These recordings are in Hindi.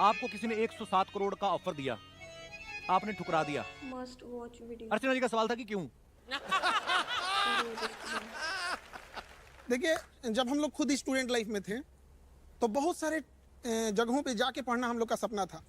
आपको किसी ने 107 करोड़ का ऑफर दिया, आपने ठुकरा दिया। Must watch video. Archana ji का सवाल था कि क्यों? देखिए, जब हम लोग खुद स्टूडेंट लाइफ में थे तो बहुत सारे जगहों पे जाके पढ़ना हम लोग का सपना था।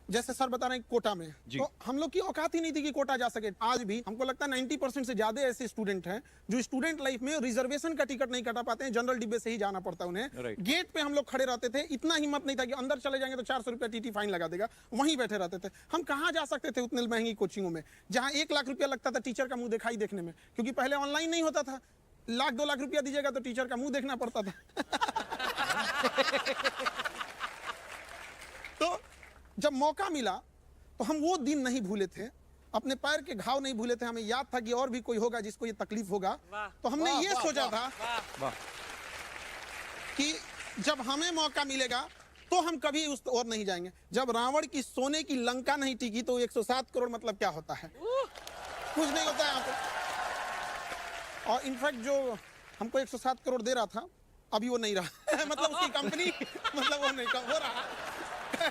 जैसे सर बता रहे हैं कोटा में, तो हम लोग की औकात ही नहीं थी कि कोटा जा सके। आज भी हमको लगता है 90% से ज्यादा ऐसे स्टूडेंट हैं जो स्टूडेंट लाइफ में रिजर्वेशन का टिकट नहीं कटा पाते हैं, जनरल डिब्बे से ही जाना पड़ता है उन्हें। गेट पे हम लोग खड़े रहते थे, इतना हिम्मत नहीं था कि अंदर चले जाएंगे तो 400 रुपया टीटी फाइन लगा देगा, वहीं बैठे रहते थे। हम कहाँ जा सकते थे उतने महंगी कोचिंगों में जहाँ 1 लाख रुपया लगता था टीचर का मुंह दिखाई देखने में, क्योंकि पहले ऑनलाइन नहीं होता था। 1-2 लाख रुपया दीजिएगा तो टीचर का मुंह देखना पड़ता था। तो जब मौका मिला तो हम वो दिन नहीं भूले थे, अपने पैर के घाव नहीं भूले थे। हमें याद था कि और भी कोई होगा जिसको ये तकलीफ होगा, तो हमने ये सोचा था कि जब हमें मौका मिलेगा तो हम कभी उस और नहीं जाएंगे। जब रावण की सोने की लंका नहीं टिकी तो 107 करोड़ मतलब क्या होता है? कुछ नहीं होता है यहाँ पे। और इनफैक्ट जो हमको 107 करोड़ दे रहा था अभी वो नहीं रहा। मतलब उसकी कंपनी मतलब वो नहीं हो रहा।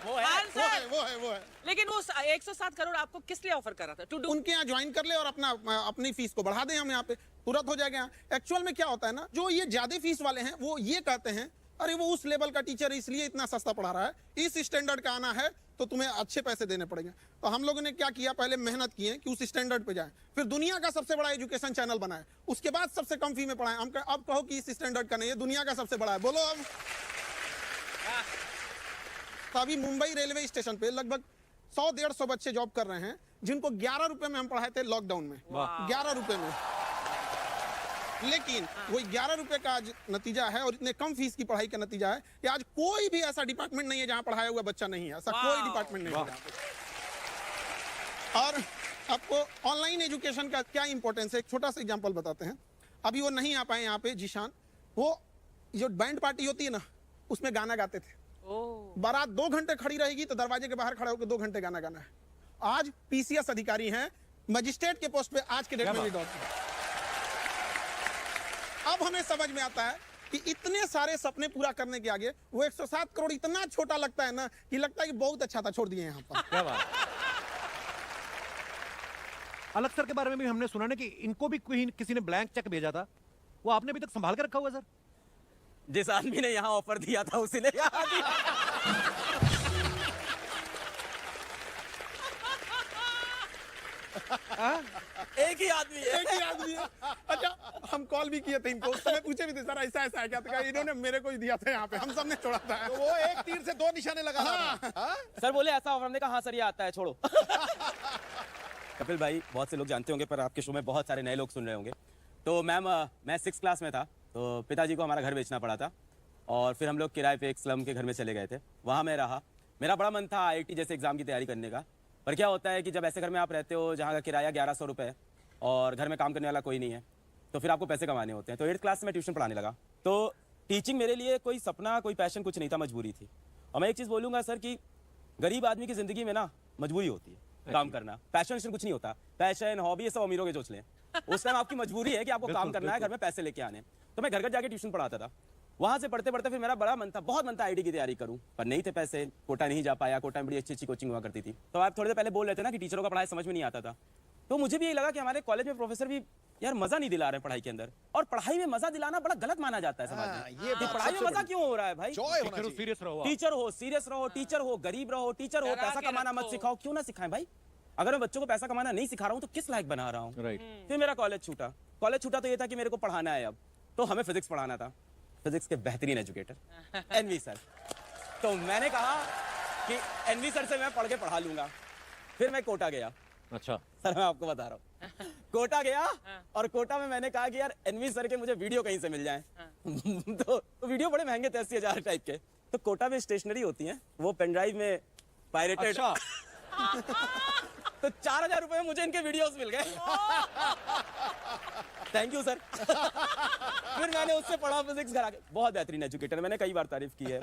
वो है। लेकिन वो 107 करोड़ आपको किस लिए ऑफर कर रहा था? टू डू उनके यहाँ ज्वाइन कर ले और अपनी फीस को बढ़ा दें, हम यहाँ पे तुरंत हो जाएगा। एक्चुअल में क्या होता है ना, जो ये ज्यादा फीस वाले हैं वो ये कहते हैं अरे वो उस लेवल का टीचर इसलिए इतना सस्ता पढ़ा रहा है, इस स्टैंडर्ड का आना है तो तुम्हें अच्छे पैसे देने पड़ेंगे। तो हम लोगों ने क्या किया, पहले मेहनत किए कि उस स्टैंडर्ड पे जाए, फिर दुनिया का सबसे बड़ा एजुकेशन चैनल बनाए, उसके बाद सबसे कम फी में पढ़ाएं। हम अब कहो कि इस स्टैंडर्ड का नहीं है, दुनिया का सबसे बड़ा है, बोलो अब। तो अभी मुंबई रेलवे स्टेशन पे लगभग 100-150 बच्चे जॉब कर रहे हैं जिनको 11 रुपए में हम पढ़ाए थे लॉकडाउन में। 11 रुपए में। लेकिन वो 11 रुपए का आज नतीजा है और इतने कम फीस की पढ़ाई का नतीजा है कि आज कोई भी ऐसा डिपार्टमेंट नहीं है जहां पढ़ाया हुआ बच्चा नहीं है। ऐसा कोई डिपार्टमेंट नहीं है। और आपको ऑनलाइन एजुकेशन का क्या इंपॉर्टेंस है, एक छोटा सा एग्जांपल बताते हैं। अभी वो नहीं आ पाए यहाँ पे जीशान, वो जो बैंड पार्टी होती है ना उसमें गाना गाते थे। बारात 2 घंटे खड़ी रहेगी तो दरवाजे के बाहर खड़ा होकर 2 घंटे गाना गाना है। आज पीसीएस अधिकारी हैं, मजिस्ट्रेट के पोस्ट पे आज के डेट में भी डॉक्टर। अब हमें समझ में आता है कि इतने सारे सपने पूरा करने के आगे वो 107 करोड़ इतना छोटा लगता है ना कि लगता है कि बहुत अच्छा था, छोड़ दिए यहाँ पर। क्या बात। अलग सर के बारे में भी हमने सुना ना कि इनको भी किसी ने ब्लैंक चेक भेजा था, वो आपने अभी तक संभाल कर रखा हुआ सर? जिस आदमी ने यहाँ ऑफर दिया था उसी ने यहाँ दिया। एक ही आदमी है। अच्छा, हम कॉल भी किए थे इनको, उस समय पूछे भी थे सर ऐसा ऐसा है क्या, तो इन्होंने मेरे को ही दिया था यहाँ पे, हम सब ने छोड़ा था। तो वो एक तीर से 2 निशाने लगा था। सर बोले ऐसा ऑफर, हमने कहा हाँ सर ये आता है, छोड़ो। कपिल भाई, बहुत से लोग जानते होंगे पर आपके शो में बहुत सारे नए लोग सुन रहे होंगे। तो मैम, मैं 6th क्लास में था तो पिताजी को हमारा घर बेचना पड़ा था और फिर हम लोग किराए पे एक स्लम के घर में चले गए थे। वहाँ मैं रहा, मेरा बड़ा मन था IIT जैसे एग्जाम की तैयारी करने का। पर क्या होता है कि जब ऐसे घर में आप रहते हो जहाँ का किराया 1100 रुपये है और घर में काम करने वाला कोई नहीं है, तो फिर आपको पैसे कमाने होते हैं। तो 8th क्लास में ट्यूशन पढ़ाने लगा। तो टीचिंग मेरे लिए कोई सपना, कोई पैशन कुछ नहीं था, मजबूरी थी। और मैं एक चीज़ बोलूँगा सर कि गरीब आदमी की ज़िंदगी में ना मजबूरी होती है काम करना। पैशन कुछ नहीं होता, पैशन हॉबी ये सब अमीरों के चोचले। उस टाइम आपकी मजबूरी है कि आपको काम करना है, घर में पैसे लेके आने। तो मैं घर घर जाके ट्यूशन पढ़ाता था। वहाँ से पढ़ते पढ़ते फिर मेरा बड़ा मन था, बहुत मन था IIT की तैयारी करूँ, पर नहीं थे पैसे, कोटा नहीं जा पाया। कोटा में बड़ी अच्छी अच्छी कोचिंग हुआ करती थी। तो आप थोड़ी देर पहले बोल रहे थे ना कि टीचरों का पढ़ाई समझ में नहीं आता था, तो मुझे भी यही लगा कि हमारे कॉलेज में प्रोफेसर भी यार मजा नहीं दिला रहे हैं पढ़ाई के अंदर। और पढ़ाई में मजा दिलाना बड़ा गलत माना जाता है समाज में। ये पढ़ाई में मजा क्यों हो रहा है भाई? सीरियस रहो, सीरियस रहो, टीचर हो, गरीब रहो, टीचर हो, पैसा कमाना मत सिखाओ। क्यों ना सिखाएं भाई? अगर मैं बच्चों को पैसा कमाना नहीं सिखा रहा हूँ तो किस लायक बना रहा हूँ? फिर मेरा कॉलेज छूटा। कॉलेज छूटा तो ये था कि मेरे को पढ़ाना है अब, तो हमें फिजिक्स पढ़ाना था। फिजिक्स के बेहतरीन एजुकेटर एनवी सर। तो मैंने कहा कि एनवी सर से मैं पढ़ के पढ़ा लूंगा। फिर मैं कोटा गया। अच्छा सर, मैं आपको बता रहा हूँ, कोटा गया और कोटा में मैंने कहा कि यार एनवी सर के मुझे वीडियो कहीं से मिल जाए। तो वीडियो बड़े महंगे थे, 80,000 टाइप के। तो कोटा में स्टेशनरी होती है, वो पेन ड्राइव में पायरेटेड। तो 4,000 रुपए में मुझे इनके वीडियोस मिल गए। Thank you sir. फिर मैंने उससे पढ़ा फिजिक्स घर आके। बहुत बेहतरीन एजुकेटर, मैंने कई बार तारीफ की है।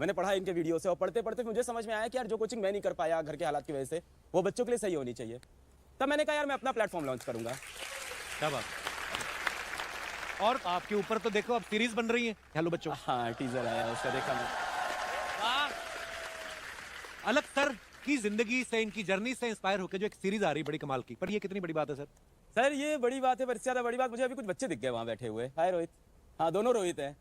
मैंने पढ़ा इनके वीडियो से और पढ़ते पढ़ते मुझे समझ में आया कि यार जो कोचिंग मैं नहीं कर पाया घर के हालात की वजह से, वो बच्चों के लिए सही होनी चाहिए। तब मैंने कहा यार मैं अपना प्लेटफॉर्म लॉन्च करूंगा। क्या बात। और आपके ऊपर तो देखो अब सीरीज बन रही है हेलो बच्चों। हाँ, टीजर आया उसका, देखा मैं। अलग सर की जिंदगी से, इनकी जर्नी से इंस्पायर होकर जो एक सीरीज आ रही है बड़ी कमाल की, पर ये कितनी बड़ी बात है सर? सर ये बड़ी बात है, पर इससे ज्यादा बड़ी बात मुझे अभी कुछ बच्चे दिख गए वहाँ बैठे हुए। हाय रोहित। हाँ दोनों रोहित है।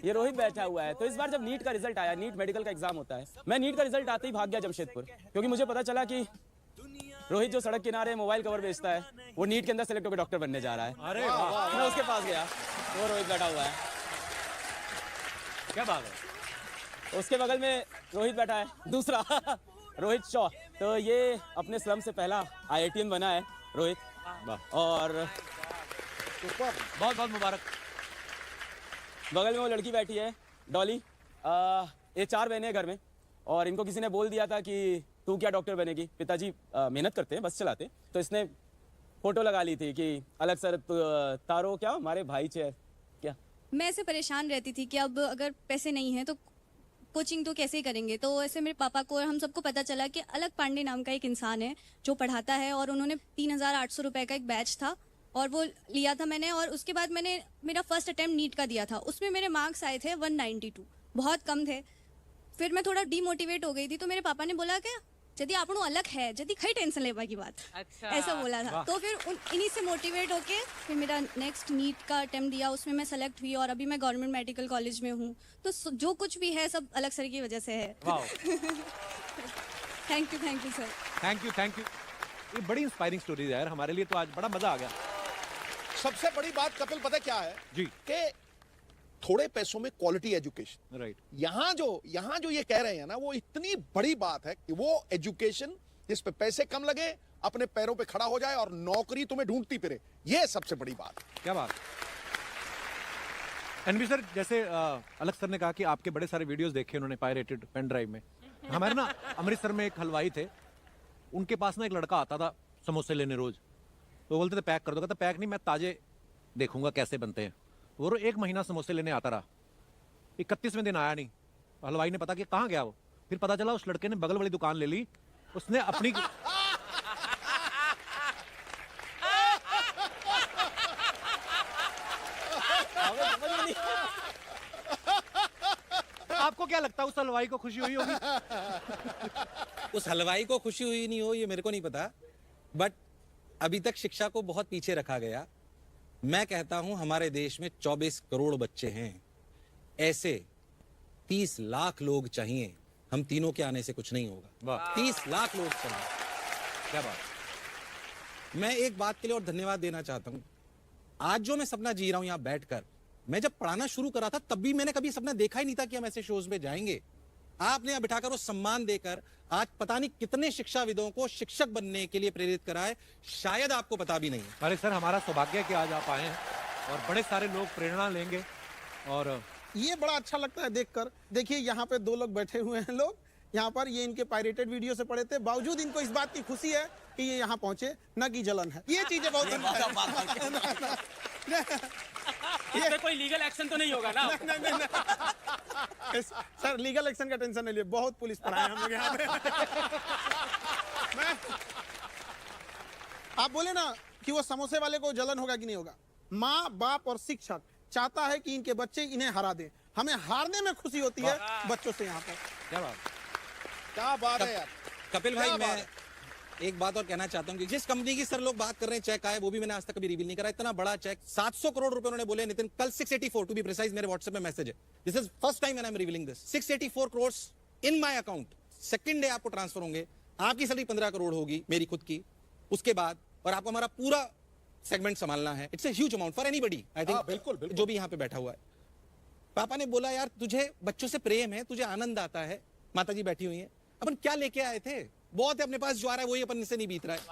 ये रोहित बैठा हुआ है। तो इस बार जब नीट का रिजल्ट आया, नीट मेडिकल का एग्जाम होता है, मैं नीट का रिजल्ट आते ही भाग गया जमशेदपुर, क्योंकि मुझे पता चला कि रोहित जो सड़क किनारे मोबाइल कवर बेचता है, वो नीट के अंदर सेलेक्ट होकर डॉक्टर बनने जा रहा है। अरे वाह, मैं उसके पास गया, वो रोहित बैठा हुआ है। क्या बात है। उसके बगल में रोहित बैठा है दूसरा रोहित शॉ। तो ये अपने स्लम से पहला IITian बना है रोहित। और बहुत बहुत मुबारक। बगल में वो लड़की बैठी है डॉली। ये 4 बहनें हैं घर में, और इनको किसी ने बोल दिया था कि तू क्या डॉक्टर बनेगी, पिताजी मेहनत करते हैं, बस चलाते। तो इसने फोटो लगा ली थी कि अलग सर तारो क्या हमारे भाई चे क्या। मैं ऐसे परेशान रहती थी कि अब अगर पैसे नहीं हैं तो कोचिंग तो कैसे ही करेंगे। तो ऐसे मेरे पापा को और हम सबको पता चला कि अलग पांडे नाम का एक इंसान है जो पढ़ाता है, और उन्होंने 3,800 रुपए का एक बैच था और वो लिया था मैंने। और उसके बाद मैंने मेरा फर्स्ट अटेम्प्ट नीट का दिया था, उसमें मेरे मार्क्स आए थे 192, बहुत कम थे। फिर मैं थोड़ा डीमोटिवेट हो गई थी, तो मेरे पापा ने बोला कि यदि आपनो अलग है, यदि खई टेंशन लेवा की बात, अच्छा। ऐसा बोला था। तो फिर इन्हीं से मोटिवेट होके फिर मेरा नेक्स्ट नीट का अटेम्प्ट दिया, उसमें मैं सेलेक्ट हुई और अभी मैं गवर्नमेंट मेडिकल कॉलेज में हूँ। तो जो कुछ भी है सब अलग सर की वजह से है। Thank you sir. Thank you. ये बड़ी इंस्पायरिंग स्टोरी है यार, हमारे लिए तो आज बड़ा मजा आ गया। सबसे बड़ी बात कपिल पता क्या है जी। कि थोड़े पैसों में क्वालिटी एजुकेशन। राइट। यहाँ जो ये कह रहे हैं ना, वो इतनी बड़ी बात है कि वो एजुकेशन जिस पे पैसे कम लगे, अपने पैरों पे खड़ा हो जाए और नौकरी तुम्हें ढूंढती फिरे, ये सबसे बड़ी बात है। क्या बात। एनवी सर, जैसे अलग सर ने कहा कि आपके बड़े सारे वीडियोस देखे उन्होंने पायरेटेड पेन ड्राइव में। हमारे ना अमृतसर में एक हलवाई थे, उनके पास ना एक लड़का आता था समोसे लेने रोज। तो बोलते थे पैक कर दो, कहता पैक नहीं, मैं ताजे देखूंगा कैसे बनते हैं। वो 1 महीना समोसे लेने आता रहा, 31वें दिन आया नहीं। हलवाई ने पता कि कहाँ गया वो, फिर पता चला उस लड़के ने बगल वाली दुकान ले ली, उसने अपनी आपको क्या लगता है उस हलवाई को खुशी हुई होगी? उस हलवाई को खुशी हुई नहीं हो ये मेरे को नहीं पता, बट अभी तक शिक्षा को बहुत पीछे रखा गया। मैं कहता हूं हमारे देश में 24 करोड़ बच्चे हैं, ऐसे 30 लाख लोग चाहिए। हम तीनों के आने से कुछ नहीं होगा। वाह। 30 लाख लोग चाहिए। क्या बात। मैं एक बात के लिए और धन्यवाद देना चाहता हूं। आज जो मैं सपना जी रहा हूं यहां बैठकर, मैं जब पढ़ाना शुरू करा था तब भी मैंने कभी सपना देखा ही नहीं था कि हम ऐसे शोज में जाएंगे। आपने यहां बिठाकर वो सम्मान देकर आज पता नहीं कितने शिक्षाविदों को शिक्षक बनने के लिए प्रेरित करा है, शायद आपको पता भी नहीं है। अरे सर, हमारा सौभाग्य है कि आज आप आए हैं और बड़े सारे लोग प्रेरणा लेंगे। और ये बड़ा अच्छा लगता है देखकर। देखिए यहाँ पे 2 लोग बैठे हुए हैं लोग, यहाँ पर ये इनके पायरेटेड वीडियो से पढ़े थे, बावजूद इनको इस बात की खुशी है कि ये यहाँ पहुंचे, न कि जलन है। ये चीजें बहुत इस पे कोई लीगल एक्शन तो नहीं होगा ना? सर लीगल एक्शन का टेंशन नहीं लिए, बहुत पुलिस पर आए हम लोग यहाँ पे। आप बोले ना कि वो समोसे वाले को जलन होगा कि नहीं होगा। माँ बाप और शिक्षक चाहता है कि इनके बच्चे इन्हें हरा दें, हमें हारने में खुशी होती है बच्चों से। यहाँ पर क्या बात। क्या बात है यार। कपिल भाई, क्या मैं बात है? एक बात और कहना चाहता हूं कि जिस कंपनी की सर लोग बात कर रहे हैं चेक आए, वो भी मैंने आज तक कभी रिवील नहीं करा। इतना बड़ा चेक 700 करोड़ रुपए उन्होंने बोले नितिन, कल 684 टू बी प्रिसाइज मेरे व्हाट्सएप में मैसेज है। This is first time when I am revealing this. 684 crore in my account. Second day आपको ट्रांसफर होंगे, आपकी सैलरी 15 करोड़ होगी मेरी खुद की, उसके बाद और आपको हमारा पूरा सेगमेंट संभालना है। It's a huge amount for anybody, I think. बिल्कुल जो भी यहाँ पे बैठा हुआ है। पापा ने बोला यार तुझे बच्चों से प्रेम है, तुझे आनंद आता है। माताजी बैठी हुई है, अपन क्या लेके आए थे, बहुत है अपने पास, जो आ रहा है वही अपन से नहीं बीत रहा है।